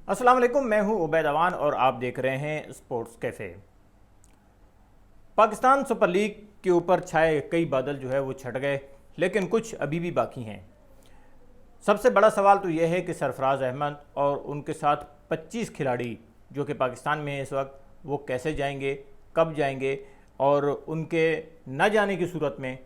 अस्सलाम वालेकुम, मैं हूं उबैद अवान और आप देख रहे हैं sports cafe. Pakistan super league के ऊपर छाए कई बादल जो है वो छट गए, लेकिन कुछ अभी भी बाकी हैं। सबसे बड़ा सवाल तो यह है कि सरफराज अहमद और उनके साथ 25 खिलाड़ी जो कि पाकिस्तान में हैं इस वक्त, वो कैसे जाएंगे, कब जाएंगे और उनके न जाने की सूरत में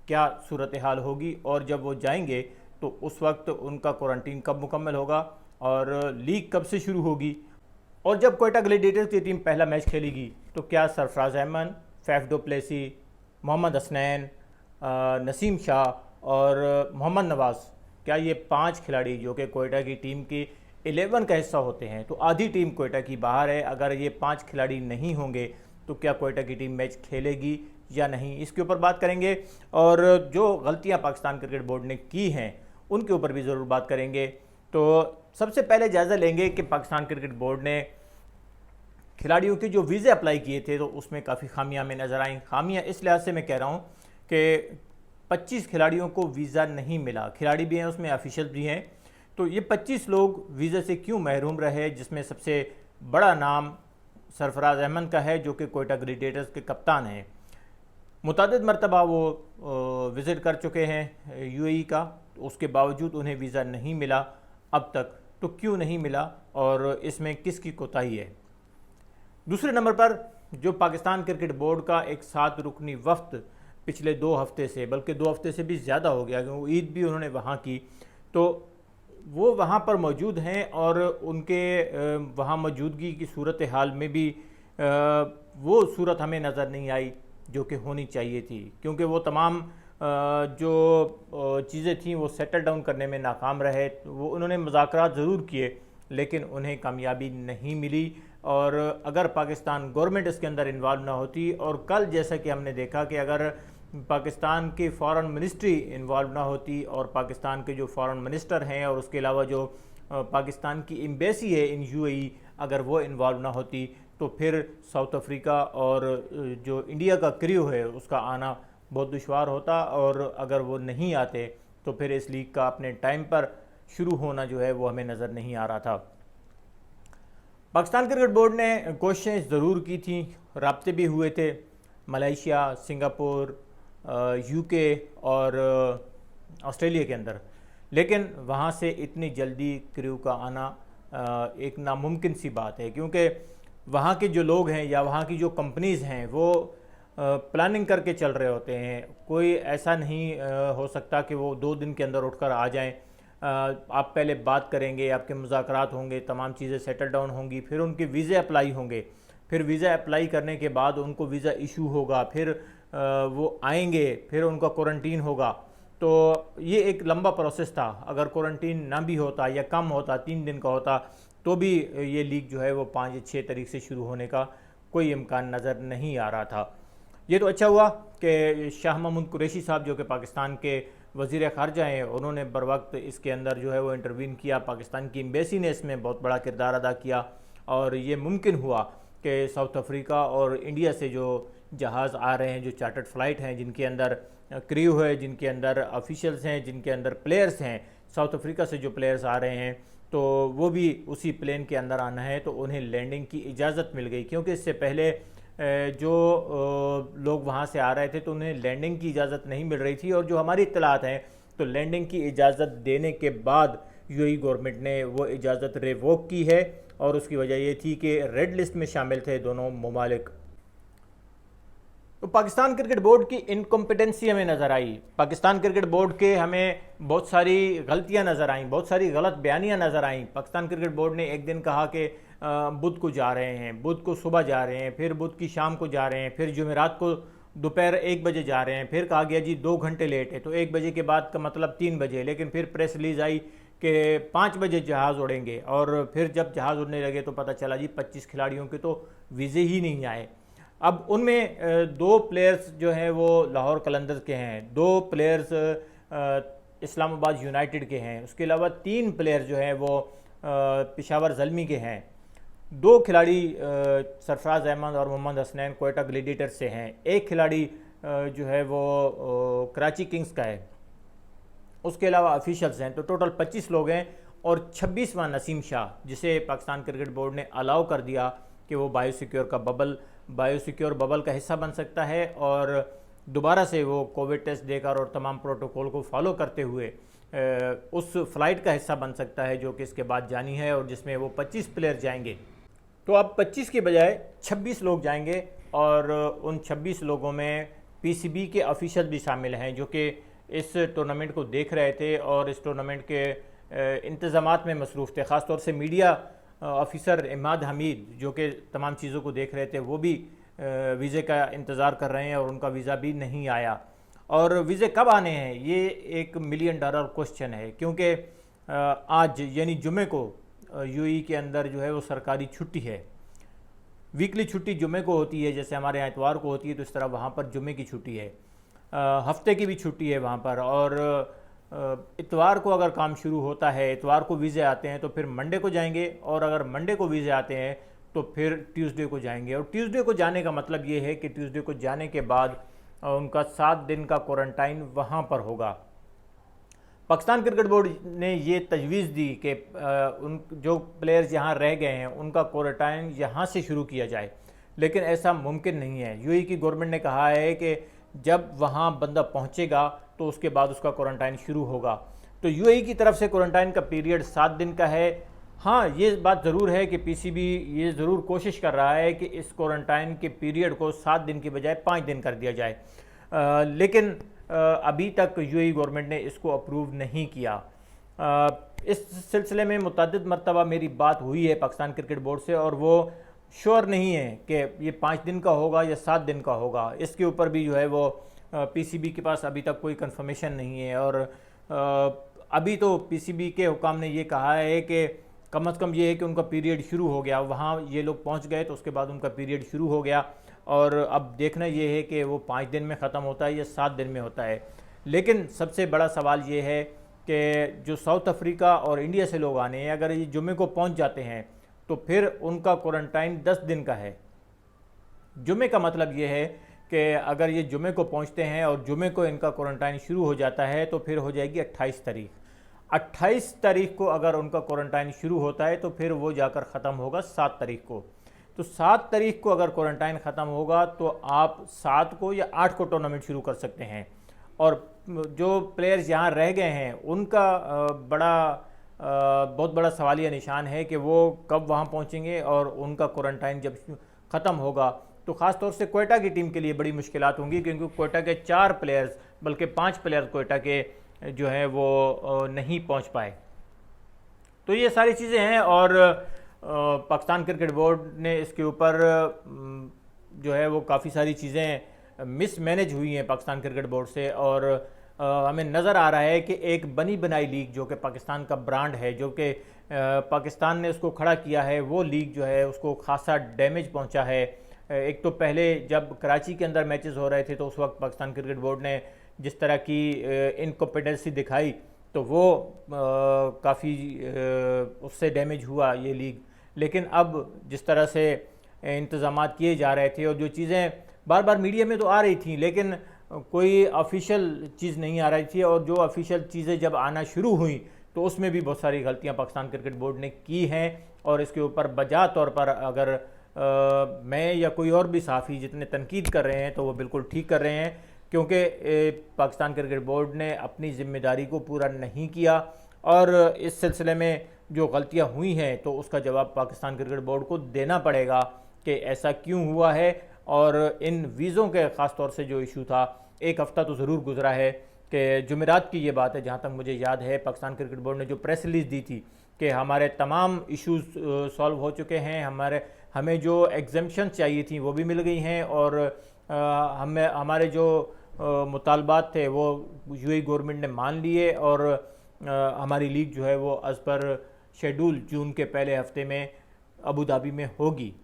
क्या सूरत हाल होगी, और जब वो जाएंगे तो उस वक्त उनका क्वारंटीन कब मुकम्मल होगा और लीग कब से शुरू होगी। और जब कोयटा ग्लैडिएटर्स की टीम पहला मैच खेलेगी तो क्या Sarfaraz Ahmed, Faf du Plessis, Mohammad Hasnain, Naseem Shah और मोहम्मद नवाज़, क्या ये 5 खिलाड़ी जो कि कोयटा की टीम की 11 का हिस्सा होते हैं, तो आधी टीम कोयटा की बाहर है, अगर ये 5 खिलाड़ी नहीं होंगे तो क्या कोयटा की टीम मैच खेलेगी या नहीं, इसके ऊपर बात करेंगे। और जो गलतियां पाकिस्तान क्रिकेट बोर्ड ने की हैं उनके ऊपर भी ज़रूर बात करेंगे। तो सबसे पहले जायज़ा लेंगे कि पाकिस्तान क्रिकेट बोर्ड ने खिलाड़ियों के जो वीज़े अप्लाई किए थे तो उसमें काफ़ी खामियां हमें नज़र आई। खामियां इस लिहाज से मैं कह रहा हूं कि 25 खिलाड़ियों को वीज़ा नहीं मिला, खिलाड़ी भी हैं उसमें, ऑफिशियल भी हैं, तो ये 25 लोग वीज़े से क्यों महरूम रहे, जिसमें सबसे बड़ा नाम सरफराज अहमद का है जो कि कोयटा ग्लैडिएटर्स के कप्तान हैं। मुतअद्दिद मरतबा वो विज़िट कर चुके हैं यूएई का, तो उसके बावजूद उन्हें वीज़ा नहीं मिला अब तक, तो क्यों नहीं मिला और इसमें किसकी कोताही है। दूसरे नंबर पर जो पाकिस्तान क्रिकेट बोर्ड का एक 7 रुकनी वफ्द पिछले 2 हफ्ते से, बल्कि 2 हफ्ते से भी ज़्यादा हो गया क्योंकि ईद भी उन्होंने वहाँ की, तो वो वहाँ पर मौजूद हैं और उनके वहाँ मौजूदगी की सूरत हाल में भी वो सूरत हमें नज़र नहीं आई जो कि होनी चाहिए थी, क्योंकि वो तमाम जो चीज़ें थीं वो सेटल डाउन करने में नाकाम रहे। वो उन्होंने मुज़ाकरात ज़रूर किए लेकिन उन्हें कामयाबी नहीं मिली, और अगर पाकिस्तान गवर्नमेंट इसके अंदर इन्वॉल्व ना होती, और कल जैसा कि हमने देखा कि अगर पाकिस्तान की फ़ॉरेन मिनिस्ट्री इन्वॉल्व ना होती और पाकिस्तान के जो फ़ॉरेन मिनिस्टर हैं और उसके अलावा जो पाकिस्तान की एम्बेसी है इन यूएई, अगर वो इन्वॉल्व ना होती तो फिर साउथ अफ्रीका और जो इंडिया का क्रू है उसका आना बहुत दुश्वार होता, और अगर वो नहीं आते तो फिर इस लीग का अपने टाइम पर शुरू होना जो है वो हमें नज़र नहीं आ रहा था। पाकिस्तान क्रिकेट बोर्ड ने कोशिशें ज़रूर की थी, राब्ते भी हुए थे मलेशिया, सिंगापुर, यूके और ऑस्ट्रेलिया के अंदर, लेकिन वहाँ से इतनी जल्दी क्रू का आना एक नामुमकिन सी बात है, क्योंकि वहाँ के जो लोग हैं या वहाँ की जो कंपनीज़ हैं वो प्लानिंग करके चल रहे होते हैं। कोई ऐसा नहीं हो सकता कि वो 2 दिन के अंदर उठकर आ जाएं। आप पहले बात करेंगे, आपके मुज़ाकरात होंगे, तमाम चीज़ें सेटल डाउन होंगी, फिर उनके वीज़े अप्लाई होंगे, फिर वीज़ा अप्लाई करने के बाद उनको वीज़ा इशू होगा, फिर वो आएंगे, फिर उनका क्वारंटीन होगा। तो ये एक लंबा प्रोसेस था। अगर क्वारंटीन ना भी होता या कम होता, 3 दिन का होता, तो भी ये लीग जो है वो 5 या 6 तारीख से शुरू होने का कोई इम्कान नज़र नहीं आ रहा था। ये तो अच्छा हुआ कि शाह महमूद कुरैशी साहब जो कि पाकिस्तान के वज़ीर ख़ारजा हैं, उन्होंने बर वक्त इसके अंदर जो है वो इंटरवीन किया। पाकिस्तान की एम्बेसी ने इसमें बहुत बड़ा किरदार अदा किया और ये मुमकिन हुआ कि साउथ अफ्रीका और इंडिया से जो जहाज़ आ रहे हैं, जो चार्टर्ड फ़्लाइट हैं, जिनके अंदर क्रू है, जिनके अंदर ऑफिशियल्स हैं, जिनके अंदर प्लेयर्स हैं, साउथ अफ्रीका से जो प्लेयर्स आ रहे हैं तो वो भी उसी प्लेन के अंदर आना है, तो उन्हें लैंडिंग की इजाज़त मिल गई। क्योंकि इससे पहले जो लोग वहाँ से आ रहे थे तो उन्हें लैंडिंग की इजाज़त नहीं मिल रही थी, और जो हमारी इत्तलात हैं तो लैंडिंग की इजाज़त देने के बाद यूएई गवर्नमेंट ने वो इजाज़त रिवोक की है, और उसकी वजह ये थी कि रेड लिस्ट में शामिल थे दोनों ममालिक। तो पाकिस्तान क्रिकेट बोर्ड की इनकम्पिटेंसी हमें नज़र आई। पाकिस्तान क्रिकेट बोर्ड के हमें बहुत सारी गलतियां नज़र आईं, बहुत सारी गलत बयानियां नज़र आईं। पाकिस्तान क्रिकेट बोर्ड ने एक दिन कहा कि बुध को जा रहे हैं, बुध को सुबह जा रहे हैं, फिर बुध की शाम को जा रहे हैं, फिर जुमेरात को दोपहर 1 बजे जा रहे हैं, फिर कहा गया जी 2 घंटे लेट है, तो 1 बजे के बाद का मतलब 3 बजे, लेकिन फिर प्रेस रिलीज आई कि 5 बजे जहाज़ उड़ेंगे, और फिर जब जहाज़ उड़ने लगे तो पता चला जी 25 खिलाड़ियों के तो वीज़े ही नहीं आए। अब उनमें 2 प्लेयर्स जो हैं वो लाहौर कलंदर्स के हैं, 2 प्लेयर्स इस्लामाबाद यूनाइटेड के हैं, उसके अलावा 3 प्लेयर जो हैं वो पेशावर ज़ल्मी के हैं, 2 खिलाड़ी सरफराज अहमद और मोहम्मद हसनैन कोयटा ग्लैडिएटर्स से हैं, 1 खिलाड़ी जो है वो कराची किंग्स का है, उसके अलावा ऑफिशियल्स हैं, तो टोटल 25 लोग हैं। और 26वां नसीम शाह, जिसे पाकिस्तान क्रिकेट बोर्ड ने अलाउ कर दिया कि वो बायोसिक्योर बबल का हिस्सा बन सकता है और दोबारा से वो कोविड टेस्ट देकर और तमाम प्रोटोकॉल को फॉलो करते हुए उस फ्लाइट का हिस्सा बन सकता है जो कि इसके बाद जानी है, और जिसमें वो 25 प्लेयर जाएंगे। तो अब 25 के बजाय 26 लोग जाएंगे और उन 26 लोगों में पीसीबी के ऑफिशियल भी शामिल हैं जो कि इस टूर्नामेंट को देख रहे थे और इस टूर्नामेंट के इंतज़ामात में मसरूफ़ थे। ख़ास तौर से मीडिया ऑफिसर इमाद हमीद जो कि तमाम चीज़ों को देख रहे थे, वो भी वीज़े का इंतज़ार कर रहे हैं और उनका वीज़ा भी नहीं आया। और वीज़े कब आने हैं, ये एक $1 मिलियन क्वेश्चन है, क्योंकि आज यानी जुमे को यूएई के अंदर जो है वो सरकारी छुट्टी है। वीकली छुट्टी जुमे को होती है, जैसे हमारे यहाँ इतवार को होती है, तो इस तरह वहाँ पर जुमे की छुट्टी है, हफ्ते की भी छुट्टी है वहाँ पर। और इतवार को अगर काम शुरू होता है, इतवार को वीज़े आते हैं तो फिर मंडे को जाएंगे, और अगर मंडे को वीज़े आते हैं तो फिर ट्यूसडे को जाएंगे। और ट्यूसडे को जाने का मतलब ये है कि ट्यूसडे को जाने के बाद उनका 7 दिन का क्वारंटाइन वहाँ पर होगा। पाकिस्तान क्रिकेट बोर्ड ने ये तजवीज़ दी कि उन जो प्लेयर्स यहाँ रह गए हैं उनका क्वारंटाइन यहाँ से शुरू किया जाए, लेकिन ऐसा मुमकिन नहीं है। यूएई की गवर्नमेंट ने कहा है कि जब वहाँ बंदा पहुँचेगा तो उसके बाद उसका क्वारंटाइन शुरू होगा। तो यूएई की तरफ से क्वारंटाइन का पीरियड 7 दिन का है। हाँ, ये बात ज़रूर है कि पीसीबी ये ज़रूर कोशिश कर रहा है कि इस क्वारंटाइन के पीरियड को 7 दिन की बजाय 5 दिन कर दिया जाए, लेकिन अभी तक यूएई गवर्नमेंट ने इसको अप्रूव नहीं किया। इस सिलसिले में मुतअद्दिद मरतबा मेरी बात हुई है पाकिस्तान क्रिकेट बोर्ड से, और वो श्योर नहीं है कि ये 5 दिन का होगा या 7 दिन का होगा। इसके ऊपर भी जो है वो पीसीबी के पास अभी तक कोई कंफर्मेशन नहीं है। और अभी तो पीसीबी के हुकाम ने ये कहा है कि कम से कम ये है कि उनका पीरियड शुरू हो गया, वहाँ ये लोग पहुँच गए तो उसके बाद उनका पीरियड शुरू हो गया, और अब देखना ये है कि वो 5 दिन में ख़त्म होता है या 7 दिन में होता है। लेकिन सबसे बड़ा सवाल ये है कि जो साउथ अफ्रीका और इंडिया से लोग आने हैं, अगर ये जुमे को पहुंच जाते हैं तो फिर उनका क्वारंटाइन 10 दिन का है। जुमे का मतलब ये है कि अगर ये जुमे को पहुंचते हैं और जुमे को इनका क्वारंटाइन शुरू हो जाता है तो फिर हो जाएगी 28 तारीख। 28 तारीख को अगर उनका क्वारंटाइन शुरू होता है तो फिर वो जाकर ख़त्म होगा 7 तारीख को। तो 7 तारीख को अगर क्वारंटाइन ख़त्म होगा तो आप 7 को या 8 को टूर्नामेंट शुरू कर सकते हैं। और जो प्लेयर्स यहाँ रह गए हैं उनका बहुत बड़ा सवालिया निशान है कि वो कब वहाँ पहुँचेंगे, और उनका क्वारंटाइन जब ख़त्म होगा तो ख़ास तौर से कोयटा की टीम के लिए बड़ी मुश्किलात होंगी, क्योंकि कोयटा के 4 प्लेयर्स बल्कि 5 प्लेयर्स कोयटा के जो है वो नहीं पहुँच पाए। तो ये सारी चीज़ें हैं, और पाकिस्तान क्रिकेट बोर्ड ने इसके ऊपर जो है वो काफ़ी सारी चीज़ें मिसमैनेज हुई हैं पाकिस्तान क्रिकेट बोर्ड से। और हमें नज़र आ रहा है कि एक बनी बनाई लीग जो कि पाकिस्तान का ब्रांड है, जो कि पाकिस्तान ने उसको खड़ा किया है, वो लीग जो है उसको खासा डैमेज पहुंचा है। एक तो पहले जब कराची के अंदर मैचेस हो रहे थे तो उस वक्त पाकिस्तान क्रिकेट बोर्ड ने जिस तरह की इनकॉम्पिटेंसी दिखाई तो वो काफ़ी उससे डैमेज हुआ ये लीग। लेकिन अब जिस तरह से इंतज़ामात किए जा रहे थे और जो चीज़ें बार बार मीडिया में तो आ रही थी लेकिन कोई ऑफिशियल चीज़ नहीं आ रही थी, और जो ऑफिशियल चीज़ें जब आना शुरू हुई तो उसमें भी बहुत सारी गलतियां पाकिस्तान क्रिकेट बोर्ड ने की हैं। और इसके ऊपर बजा तौर पर अगर मैं या कोई और भी सहाफ़ी जितने तनकीद कर रहे हैं तो वो बिल्कुल ठीक कर रहे हैं, क्योंकि पाकिस्तान क्रिकेट बोर्ड ने अपनी ज़िम्मेदारी को पूरा नहीं किया। और इस सिलसिले में जो गलतियां हुई हैं तो उसका जवाब पाकिस्तान क्रिकेट बोर्ड को देना पड़ेगा कि ऐसा क्यों हुआ है। और इन वीज़ों के ख़ास तौर से जो इशू था, एक हफ़्ता तो ज़रूर गुजरा है कि जुमेरात की ये बात है जहाँ तक मुझे याद है, पाकिस्तान क्रिकेट बोर्ड ने जो प्रेस रिलीज़ दी थी कि हमारे तमाम इश्यूज़ सॉल्व हो चुके हैं, हमें जो एग्जम्पशन चाहिए थी वो भी मिल गई हैं, और हमारे जो मुतालबात थे वो यूएई गवर्नमेंट ने मान लिए, और हमारी लीग जो है वो एज़ पर शेड्यूल जून के पहले हफ्ते में अबू धाबी में होगी।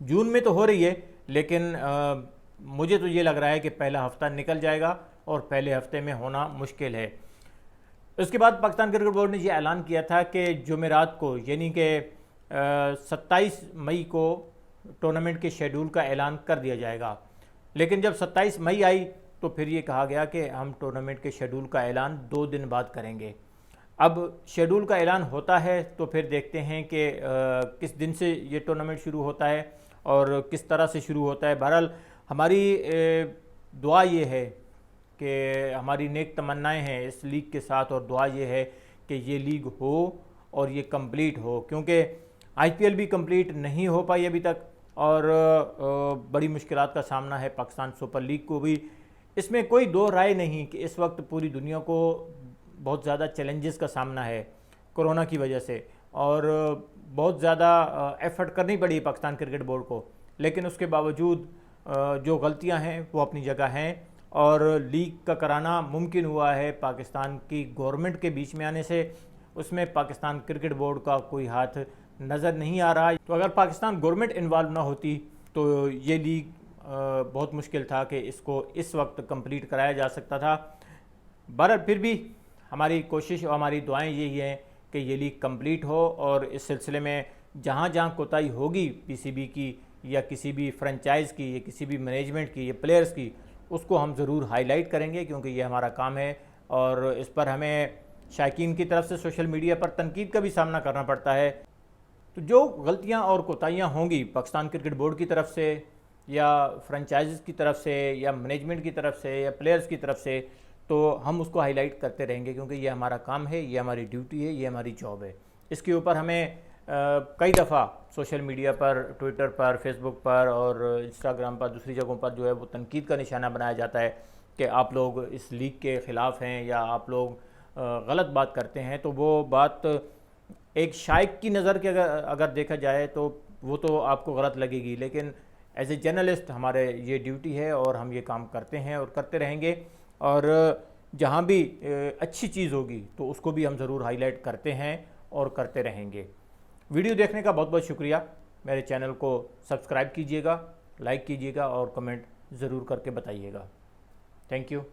जून में तो हो रही है, लेकिन मुझे तो ये लग रहा है कि पहला हफ्ता निकल जाएगा और पहले हफ्ते में होना मुश्किल है। उसके बाद पाकिस्तान क्रिकेट बोर्ड ने यह ऐलान किया था कि जुमेरात को यानी कि 27 मई को टूर्नामेंट के शेड्यूल का ऐलान कर दिया जाएगा। लेकिन जब 27 मई आई तो फिर ये कहा गया कि हम टूर्नामेंट के शेड्यूल का ऐलान 2 दिन बाद करेंगे। अब शेड्यूल का ऐलान होता है तो फिर देखते हैं कि किस दिन से ये टूर्नामेंट शुरू होता है और किस तरह से शुरू होता है। बहरहाल हमारी दुआ ये है कि हमारी नेक तमन्नाएं हैं इस लीग के साथ, और दुआ ये है कि ये लीग हो और ये कंप्लीट हो, क्योंकि आईपीएल भी कंप्लीट नहीं हो पाई अभी तक और बड़ी मुश्किलात का सामना है पाकिस्तान सुपर लीग को भी। इसमें कोई दो राय नहीं कि इस वक्त पूरी दुनिया को बहुत ज़्यादा चैलेंजेस का सामना है कोरोना की वजह से, और बहुत ज़्यादा एफर्ट करनी पड़ी पाकिस्तान क्रिकेट बोर्ड को, लेकिन उसके बावजूद जो गलतियां हैं वो अपनी जगह हैं और लीग का कराना मुमकिन हुआ है पाकिस्तान की गवर्नमेंट के बीच में आने से। उसमें पाकिस्तान क्रिकेट बोर्ड का कोई हाथ नज़र नहीं आ रहा। तो अगर पाकिस्तान गवर्नमेंट इन्वॉल्व ना होती तो ये लीग बहुत मुश्किल था कि इसको इस वक्त कंप्लीट कराया जा सकता था। बहरहाल फिर भी हमारी कोशिश और हमारी दुआएं यही हैं कि ये लीग कंप्लीट हो और इस सिलसिले में जहाँ जहाँ कोताही होगी पीसीबी की या किसी भी फ्रेंचाइज़ की या किसी भी मैनेजमेंट की या प्लेयर्स की, उसको हम ज़रूर हाईलाइट करेंगे, क्योंकि ये हमारा काम है और इस पर हमें शायकीन की तरफ से सोशल मीडिया पर तनकीद का भी सामना करना पड़ता है। तो जो गलतियां और कोताहियां होंगी पाकिस्तान क्रिकेट बोर्ड की तरफ से या फ्रेंचाइज़ की तरफ से या मैनेजमेंट की तरफ से या प्लेयर्स की तरफ से, तो हम उसको हाईलाइट करते रहेंगे, क्योंकि ये हमारा काम है, ये हमारी ड्यूटी है, ये हमारी जॉब है। इसके ऊपर हमें कई दफ़ा सोशल मीडिया पर, ट्विटर पर, फेसबुक पर और इंस्टाग्राम पर, दूसरी जगहों पर जो है वो तनकीद का निशाना बनाया जाता है कि आप लोग इस लीग के ख़िलाफ़ हैं या आप लोग गलत बात करते हैं। तो वो बात एक शाइक की नज़र के अगर देखा जाए तो वो तो आपको गलत लगेगी, लेकिन एज ए जर्नलिस्ट हमारे ये ड्यूटी है और हम ये काम करते हैं और करते रहेंगे। और जहाँ भी अच्छी चीज़ होगी तो उसको भी हम ज़रूर हाईलाइट करते हैं और करते रहेंगे। वीडियो देखने का बहुत बहुत शुक्रिया। मेरे चैनल को सब्सक्राइब कीजिएगा, लाइक कीजिएगा और कमेंट ज़रूर करके बताइएगा। Thank you.